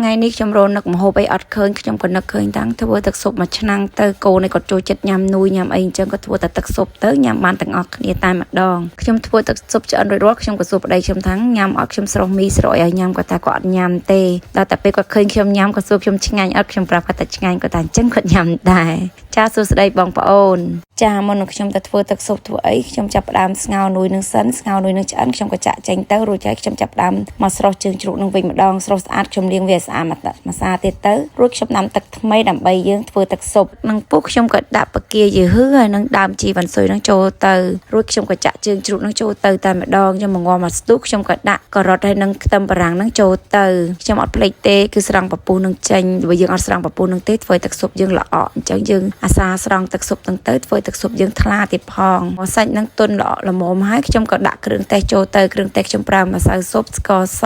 ថ្ងៃនេះខ្ញុំរនឹកម្ហូបអីអត់ឃើញខ្ញុំក៏នឹកឃើញតាំងធ្វើទឹកស៊ុបមួយឆ្នាំងទៅកូនឯក៏ចូលចិត្តញ៉ាំនួយញ៉ាំអីអញ្ចឹងក៏ធ្វើតែទឹកស៊ុបទៅញ៉ាំបានទាំងអស់គ្នាតែម្ដងខ្ញុំធ្វើទឹកស៊ុបឆ្អិនរួចរាល់ខ្ញុំក៏សួរប្តីខ្ញុំថាញ៉ាំអត់ខ្ញុំស្រស់មីស្រអីឲ្យញ៉ាំគាត់ថាគាត់អត់ញ៉ាំទេដល់តែពេលគាត់ឃើញខ្ញុំញ៉ាំក៏សួរខ្ញុំឆ្ងាញ់អត់ខ្ញុំប្រាប់គាត់ថាឆ្ងាញ់គាត់ថាអញ្ចឹងគាត់ញ៉ាំដែរចាសួស្តីបងប្អូនចាមុននឹងខ្ញុំទៅធ្វើទឹកស៊ុបធ្វើអីខ្ញុំចាប់ផ្ដើមស្ងោរនួយនឹងសិនស្ងោរនួយនឹងឆ្អិនខ្ញុំក៏ចាក់ចេញទៅរួចហើយខ្ញុំចាប់ផ្ដើមមកស្រោះជើងជ្រូកនឹងវិញម្ដងស្រោះស្អាតខ្ញុំលាងវាស្អាតម្សាទៀតទៅរួចខ្ញុំដាំទឹកថ្មីដើម្បីយើងធ្វើទឹកស៊ុបនឹងពុះខ្ញុំក៏ដាក់បកាយឺហឺហើយនឹងដើមជីវ៉ាន់ស៊ុយនឹងចូលទៅរួចខ្ញុំក៏ចាក់ជើងជ្រូកនឹងចូលទៅតែម្ដងខ្ញុំមកងំមកស្ទុះខ្ញុំក៏ដាក់ការ៉ុតហើយនឹងខ្ទឹមបារាំងនឹងចូលទៅខ្ញុំអត់ភ្លេចទេគឺស្រង់ពពុះនឹងចេញបើយើងអត់ស្រង់ពពុះនឹងទេធ្វើទឹកស៊ុបយើងល្អអញ្ចឹងយើងអាសាស្រង់ទឹកស៊ុបទាំងទៅធ្វើទឹកស៊ុបយើងថ្លាទៀតផងមកសាច់នឹងទុនល្អល្មមហើយខ្ញុំក៏ដាក់គ្រឿងទេសចូលទៅគ្រឿងទេសខ្ញុំប្រើម្សៅស៊ុបស្ករស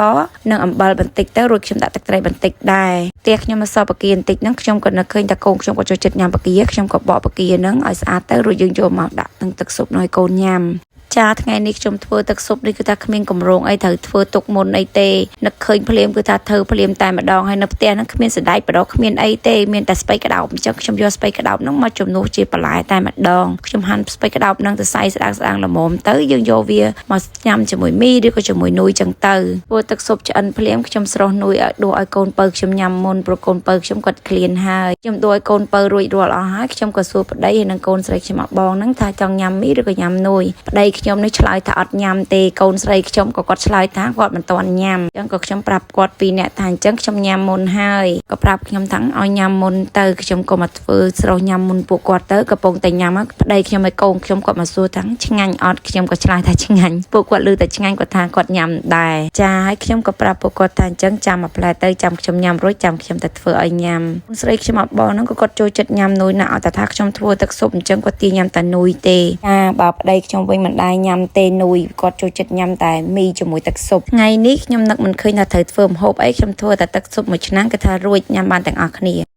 និងអំបិលបន្តិចទៅរួចខ្ញុំដាក់ទឹកត្រីបន្តិចដែរផ្ទះខ្ញុំមកសល់បកាបន្តិចហ្នឹងខ្ញុំក៏នឹកឃើញតែកូនខ្ញុំក៏ចូលចិត្តញ៉ាំបកាខ្ញុំក៏បកបកាហ្នឹងឲ្យស្អាតទៅរួចយើងយកមកដាក់នឹងទឹកស៊ុបនោះឲ្យកូនញ៉ាំចាថ្ងៃនេះខ្ញុំធ្វើទឹកស៊ុបនេះគឺថាគ្មានកម្រងអីត្រូវធ្វើទុកមុនអីទេនឹកឃើញភ្លាមគឺថាធ្វើភ្លាមតែម្ដងហើយនៅផ្ទះហ្នឹងគ្មានសណ្ដែកបដគ្មានអីទេមានតែស្ពៃក្តោបអញ្ចឹងខ្ញុំយកស្ពៃក្តោបហ្នឹងមកជំនួសជាបន្លែតែម្ដងខ្ញុំហាន់ស្ពៃក្តោបហ្នឹងទៅសៃស្អាងល្មមទៅយើងយកវាមកញ៉ាំជាមួយមីឬក៏ជាមួយនុយអញ្ចឹងទៅធ្វើទឹកស៊ុបឆ្អិនភ្លាមខ្ញុំស្រោះនុយឲ្យដួសឲ្យកូនពៅខ្ញុំញ៉ាំមុនព្រោះកូនពៅខ្ញុំគាត់ឃ្លានហើយខ្ញុំដួសឲ្យកូនពៅរួចរាល់អស់ហើយខ្ញុំក៏សួរប្តីហើយនឹងកូនស្រីខ្ញុំបងហ្នឹងថាចង់ញ៉ាំមីឬក៏ញ៉ាំនុយប្តីខ្ញុំនេះឆ្លើយថាអត់ញ៉ាំទេកូនស្រីខ្ញុំក៏គាត់ឆ្លើយថាគាត់មិនទាន់ញ៉ាំអញ្ចឹងក៏ខ្ញុំប្រាប់គាត់ពីរនាក់ថាអញ្ចឹងខ្ញុំញ៉ាំមុនហើយក៏ប្រាប់ខ្ញុំថាឲ្យញ៉ាំមុនទៅខ្ញុំក៏មកធ្វើស្រោះញ៉ាំមុនពួកគាត់ទៅកំពុងតែញ៉ាំប្តីខ្ញុំឲ្យកូនខ្ញុំគាត់មកសួរថាឆ្ងាញ់អត់ខ្ញុំក៏ឆ្លើយថាឆ្ងាញ់ពួកគាត់ឮតែឆ្ងាញ់គាត់ថាគាត់ញ៉ាំដែរចាហើយខ្ញុំក៏ប្រាប់ពួកគាត់ថាអញ្ចឹងចាំមួយផ្លែទៅចាំខ្ញុំញ៉ាំរួចចាំខ្ញុំទៅធ្វើឲ្យញ៉ាំកូនស្រីខ្ញុំអត់បងហ្នឹងក៏គាត់ចូលចិត្តញ៉ាំនុយណាស់ឲ្យតែថាខ្ញុំធ្វើទឹកស៊ុបអញ្ចឹងគាត់ទីញ៉ាំតែនុយទេចាបើប្តីខ្ញុំវិញមិនដែរញ៉ាំទេនុយគាត់ចូលចិត្តញ៉ាំតែមីជាមួយទឹកស៊ុបថ្ងៃនេះខ្ញុំនឹកមិនឃើញថាត្រូវធ្វើម្ហូបអីខ្ញុំធ្វើតែទឹកស៊ុបមួយឆ្នាំងគឺថារួចញ៉ាំបានទាំងអស់គ្នា